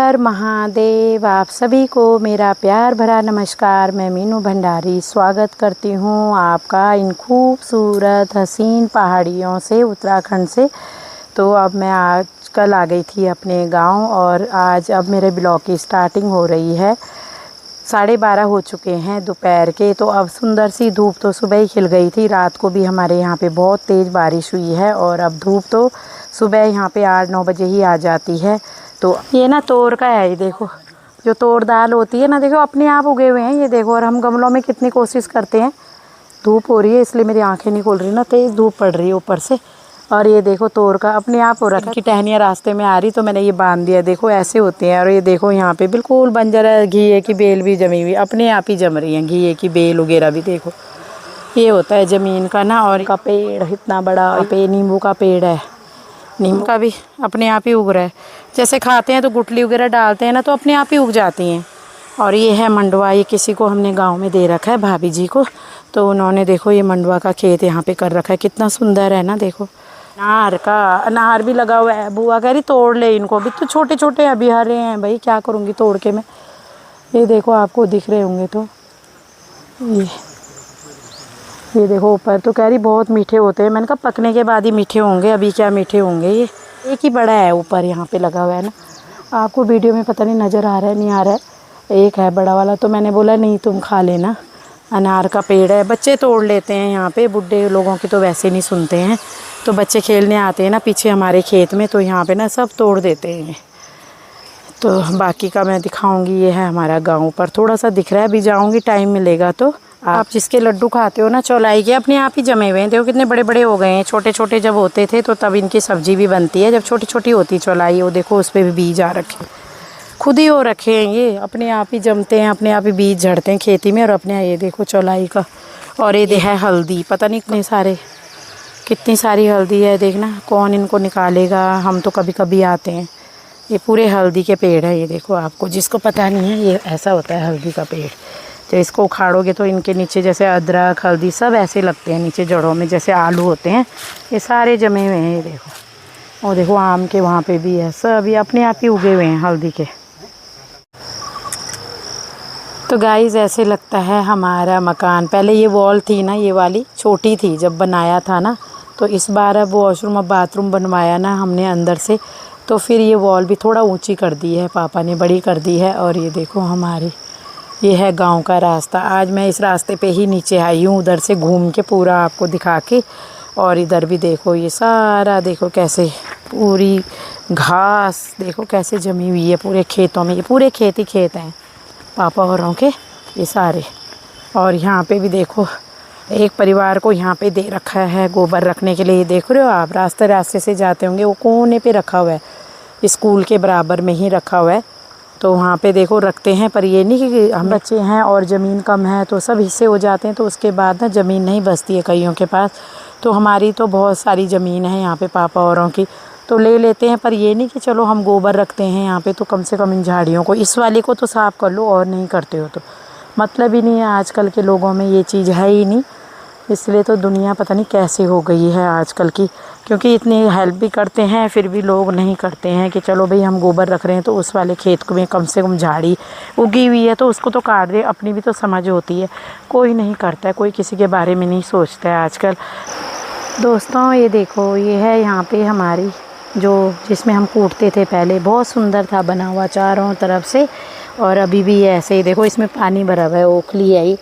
हर महादेव। आप सभी को मेरा प्यार भरा नमस्कार। मैं मीनू भंडारी स्वागत करती हूँ आपका इन खूबसूरत हसीन पहाड़ियों से, उत्तराखंड से। तो अब मैं कल आ गई थी अपने गांव और आज अब मेरे ब्लॉग की स्टार्टिंग हो रही है। 12:30 हो चुके हैं दोपहर के। तो अब सुंदर सी धूप तो सुबह ही खिल गई थी। रात को भी हमारे यहाँ पे बहुत तेज़ बारिश हुई है और अब धूप तो सुबह यहाँ पे 8-9 बजे ही आ जाती है। तो ये ना तोर का है, ये देखो जो तोर दाल होती है ना, देखो अपने आप उगे हुए हैं ये देखो। और हम गमलों में कितनी कोशिश करते हैं। धूप हो रही है इसलिए मेरी आंखें नहीं खुल रही ना, तेज़ धूप पड़ रही है ऊपर से। और ये देखो तोर का अपने आप हो रखा है कि टहनियाँ रास्ते में आ रही तो मैंने ये बांध दिया। देखो ऐसे होते हैं। और ये देखो यहाँ पे बिल्कुल बंजर है, घिए की बेल भी जमी हुई अपने आप ही जम रही हैं, घिए की बेल वगैरह भी देखो। ये होता है ज़मीन का ना। और का पेड़ इतना बड़ा पे नींबू का पेड़ है, नीम का भी अपने आप ही उग रहा है। जैसे खाते हैं तो गुठली वगैरह डालते हैं ना तो अपने आप ही उग जाती हैं। और ये है मंडवा, ये किसी को हमने गांव में दे रखा है, भाभी जी को। तो उन्होंने देखो ये मंडवा का खेत यहाँ पे कर रखा है, कितना सुंदर है ना। देखो अनार का, अनार भी लगा हुआ है। बुआ कह रही तोड़ ले इनको, भी तो छोटे छोटे अभी हरे हैं भाई, क्या करूँगी तोड़ के मैं। ये देखो आपको दिख रहे होंगे तो ये देखो ऊपर तो कह रही बहुत मीठे होते हैं। मैंने कहा पकने के बाद ही मीठे होंगे, अभी क्या मीठे होंगे। ये एक ही बड़ा है ऊपर यहाँ पे लगा हुआ है ना, आपको वीडियो में पता नहीं नज़र आ रहा है नहीं आ रहा है। एक है बड़ा वाला, तो मैंने बोला नहीं तुम खा लेना। अनार का पेड़ है, बच्चे तोड़ लेते हैं यहाँ पे, बुढ़े लोगों की तो वैसे नहीं सुनते हैं। तो बच्चे खेलने आते हैं ना पीछे हमारे खेत में, तो यहाँ पर ना सब तोड़ देते हैं। तो बाकी का मैं दिखाऊँगी। ये है हमारा गाँव पर, थोड़ा सा दिख रहा है, अभी जाऊँगी टाइम मिलेगा तो। आप जिसके लड्डू खाते हो ना चौलाई के, अपने आप ही जमे हुए हैं। देखो कितने बड़े बड़े हो गए हैं। छोटे छोटे जब होते थे तो तब इनकी सब्जी भी बनती है, जब छोटी छोटी होती चौलाई। वो देखो उस पर भी बीज आ रखे, खुद ही हो रखे हैं। ये अपने आप ही जमते हैं, अपने आप ही बीज झड़ते हैं खेती में। और अपने ये देखो चौलाई का। और ये है हल्दी, पता नहीं कितनी सारी हल्दी है। देखना कौन इनको निकालेगा, हम तो कभी कभी आते हैं। ये पूरे हल्दी के पेड़ है, ये देखो। आपको जिसको पता नहीं है ये ऐसा होता है हल्दी का पेड़। तो इसको उखाड़ोगे तो इनके नीचे जैसे अदरक हल्दी सब ऐसे लगते हैं नीचे जड़ों में, जैसे आलू होते हैं। ये सारे जमे हुए हैं, ये देखो। और देखो आम के वहाँ पे भी है, सब ये अपने आप ही उगे हुए हैं हल्दी के। तो गाइस ऐसे लगता है हमारा मकान। पहले ये वॉल थी ना, ये वाली छोटी थी जब बनाया था ना। तो इस बार अब वॉशरूम अब बाथरूम बनवाया ना हमने अंदर से, तो फिर ये वॉल भी थोड़ा ऊँची कर दी है, पापा ने बड़ी कर दी है। और ये देखो हमारी, ये है गांव का रास्ता। आज मैं इस रास्ते पे ही नीचे आई हूँ, उधर से घूम के पूरा आपको दिखा के। और इधर भी देखो ये सारा, देखो कैसे पूरी घास देखो कैसे जमी हुई है पूरे खेतों में। ये पूरे खेत ही खेत हैं पापा औरों के ये सारे। और यहाँ पे भी देखो एक परिवार को यहाँ पे दे रखा है गोबर रखने के लिए। ये देख रहे हो आप, रास्ते से जाते होंगे, वो कोने पे रखा हुआ है, स्कूल के बराबर में ही रखा हुआ है। तो वहाँ पे देखो रखते हैं, पर ये नहीं कि हम बच्चे हैं और ज़मीन कम है तो सब हिस्से हो जाते हैं, तो उसके बाद ना ज़मीन नहीं बचती है कईयों के पास। तो हमारी तो बहुत सारी ज़मीन है यहाँ पे पापा औरों की, तो ले लेते हैं। पर ये नहीं कि चलो हम गोबर रखते हैं यहाँ पे तो कम से कम इन झाड़ियों को, इस वाले को तो साफ़ कर लो, और नहीं करते हो तो मतलब ही नहीं है। आजकल के लोगों में ये चीज़ है ही नहीं, इसलिए तो दुनिया पता नहीं कैसे हो गई है आजकल की। क्योंकि इतनी हेल्प भी करते हैं फिर भी लोग नहीं करते हैं कि चलो भाई हम गोबर रख रहे हैं तो उस वाले खेत को में कम से कम झाड़ी उगी हुई है तो उसको तो काट दे। अपनी भी तो समझ होती है, कोई नहीं करता है, कोई किसी के बारे में नहीं सोचता है आजकल। दोस्तों ये देखो, ये है यहाँ पे हमारी जो जिसमें हम कूटते थे पहले, बहुत सुंदर था बना हुआ चारों तरफ से। और अभी भी ऐसे ही देखो, इसमें पानी भरा हुआ है, ओखली है ये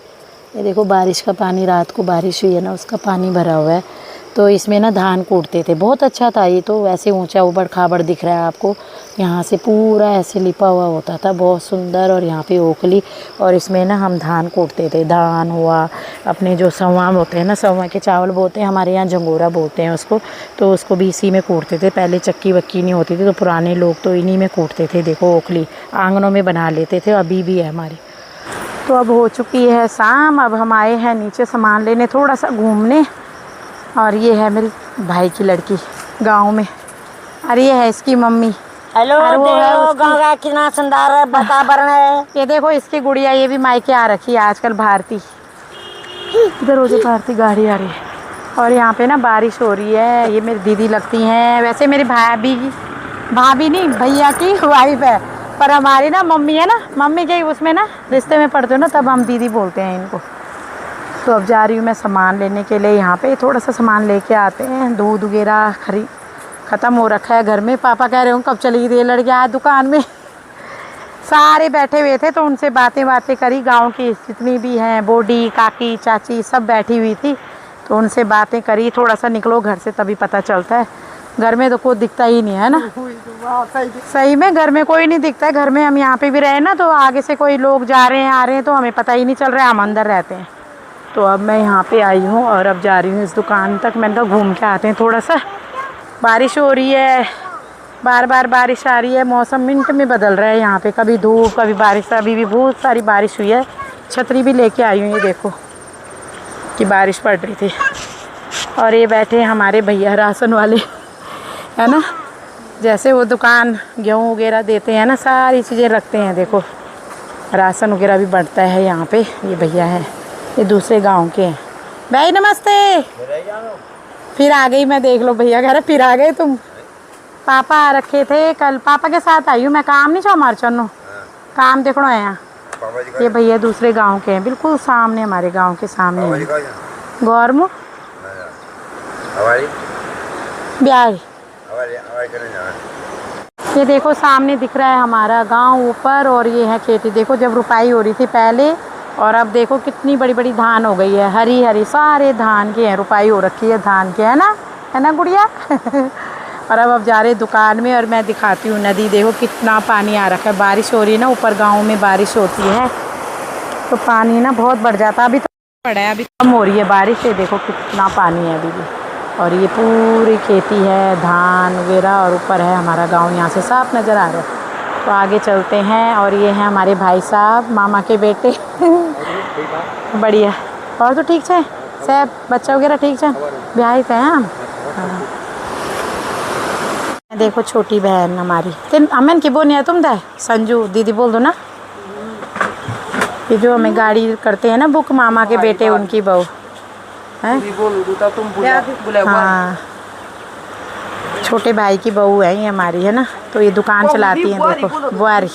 देखो। बारिश का पानी, रात को बारिश हुई है ना, उसका पानी भरा हुआ है। तो इसमें ना धान कूटते थे, बहुत अच्छा था ये तो। वैसे ऊंचा ऊबड़ खाबड़ दिख रहा है आपको, यहाँ से पूरा ऐसे लिपा हुआ होता था, बहुत सुंदर। और यहाँ पे ओखली, और इसमें ना हम धान कूटते थे। धान हुआ, अपने जो सवा होते हैं ना, सवा के चावल बोलते हैं, हमारे यहाँ जंगोरा बोलते हैं उसको। तो उसको भी इसी में कूटते थे। पहले चक्की वक्की नहीं होती थी तो पुराने लोग तो इन्हीं में कूटते थे। देखो ओखली आंगनों में बना लेते थे, अभी भी है हमारी। तो अब हो चुकी है शाम, अब हम आए हैं नीचे सामान लेने, थोड़ा सा घूमने। और ये है मेरी भाई की लड़की गांव में, और ये है इसकी मम्मी। हेलो, गाँव का कितना सुंदर वातावरण है। ये देखो इसकी गुड़िया, ये भी मायके आ रखी है आजकल, भारती। इधर हो जो भारती गाड़ी आ रही है। और यहाँ पे ना बारिश हो रही है। ये मेरी दीदी लगती हैं, वैसे मेरी भाभी नहीं भैया की वाइफ है। पर हमारी ना मम्मी है ना, मम्मी के उसमें ना रिश्ते में पढ़ते हो ना, तब हम दीदी बोलते हैं इनको। तो अब जा रही हूँ मैं सामान लेने के लिए, यहाँ पे थोड़ा सा सामान लेके आते हैं। दूध वगैरह ख़त्म हो रखा है घर में। पापा कह रहे हो कब चली गई लड़के आज दुकान में। सारे बैठे हुए थे तो उनसे बातें करी, गांव की जितनी भी हैं, बूढ़ी काकी चाची सब बैठी हुई थी, तो उनसे बातें करी। थोड़ा सा निकलो घर से तभी पता चलता है, घर में तो कोई दिखता ही नहीं है ना। सही में घर में कोई नहीं दिखता है। घर में हम यहाँ पे भी रहे ना तो आगे से कोई लोग जा रहे हैं आ रहे हैं तो हमें पता ही नहीं चल रहा है, हम अंदर रहते हैं। तो अब मैं यहाँ पे आई हूँ और अब जा रही हूँ इस दुकान तक। मैंने कहा घूम के आते हैं थोड़ा सा। बारिश हो रही है, बार बार बारिश आ रही है, मौसम मिनट में बदल रहा है यहाँ पे, कभी धूप कभी बारिश। अभी भी बहुत सारी बारिश हुई है, छतरी भी लेके आई हूँ, ये देखो कि बारिश पड़ रही थी। और ये बैठे हमारे भैया राशन वाले, है ना, जैसे वो दुकान गेहूँ वगैरह देते हैं ना, सारी चीज़ें रखते हैं। देखो राशन वगैरह भी बढ़ता है यहाँ पे। ये भैया हैं, ये दूसरे गांव के हैं। भाई नमस्ते। फिर आ गई मैं, देख लो भैया कह रहे फिर आ गए तुम। पापा आ रखे थे कल, पापा के साथ आई हूँ मैं। काम नहीं छो हमारे चन्नो, काम देखना है यहाँ। ये भैया दूसरे गांव के हैं, बिल्कुल सामने, हमारे गांव के सामने। गौरमु बिहारी। ये देखो सामने दिख रहा है हमारा गांव ऊपर, और ये है खेती। देखो जब रुपाई हो रही थी पहले, और अब देखो कितनी बड़ी बड़ी धान हो गई है, हरी हरी सारे धान के हैं, रुपाई हो रखी है धान के, है ना गुड़िया। और अब जा रहे दुकान में, और मैं दिखाती हूँ नदी। देखो कितना पानी आ रखा है, बारिश हो रही है ना, ऊपर गाँव में बारिश होती है तो पानी ना बहुत बढ़ जाता है। अभी तो पड़ा है, अभी कम हो रही है बारिश से। देखो कितना पानी है अभी भी। और ये पूरी खेती है, धान वगैरह, और ऊपर है हमारा गांव, यहाँ से साफ नज़र आ रहा है। तो आगे चलते हैं। और ये हैं हमारे भाई साहब, मामा के बेटे। बढ़िया। और तो ठीक है सब, बच्चा वगैरह ठीक है, ब्याह थे हम। हाँ। देखो छोटी बहन हमारी, तीन अमन की बोनिया तुम दे संजू दीदी बोल दो ना। ये जो हमें गाड़ी करते हैं ना बुक, मामा के बेटे उनकी बहू है। हाँ, छोटे भाई की बहू है ये हमारी, है ना। तो ये दुकान चलाती हैं। देखो बुआरी।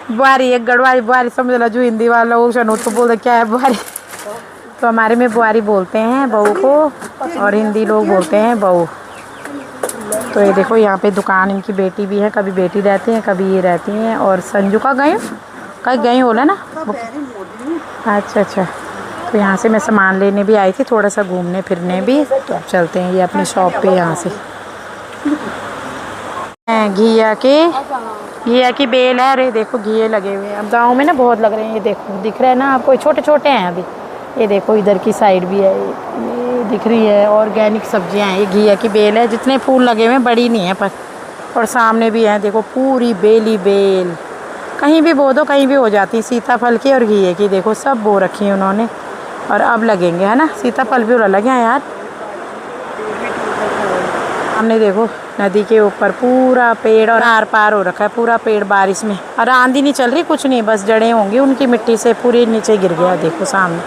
बुआरी एक गढ़वाली बुआरी समझ लो, जो हिंदी वाला वो शनोत को बोलते क्या है बुआरी। तो हमारे में बुआरी बोलते हैं बहू को, और हिंदी लोग बोलते हैं बहू। तो ये देखो यहाँ पे दुकान, इनकी बेटी भी है, कभी बेटी रहती है कभी ये रहती हैं। और संजू का गई कहीं गई होला ना। अच्छा। तो यहाँ से मैं सामान लेने भी आई थी, थोड़ा सा घूमने फिरने भी। तो अब चलते हैं ये अपनी शॉप पे। यहाँ से घिया की बेल है। अरे देखो घिये लगे हुए हैं, अब गाँव में ना बहुत लग रहे हैं। ये देखो दिख रहे हैं ना आपको, छोटे छोटे हैं अभी। ये देखो इधर की साइड भी है, ये दिख रही है। ऑर्गेनिक सब्जियां हैं। ये घिया की बेल है, जितने फूल लगे हुए हैं, बड़ी नहीं है पर। और सामने भी है देखो, पूरी बेली बेल, कहीं भी बो दो कहीं भी हो जाती है। सीताफल की और घिये की देखो सब बो रखी है उन्होंने, और अब लगेंगे, है ना। सीताफल भी उड़ा लगे हैं यार। हमने देखो नदी के ऊपर पूरा पेड़, और आर पार हो रखा है पूरा पेड़ बारिश में। और आंधी नहीं चल रही, कुछ नहीं, बस जड़ें होंगी उनकी मिट्टी से पूरी नीचे गिर गया। देखो सामने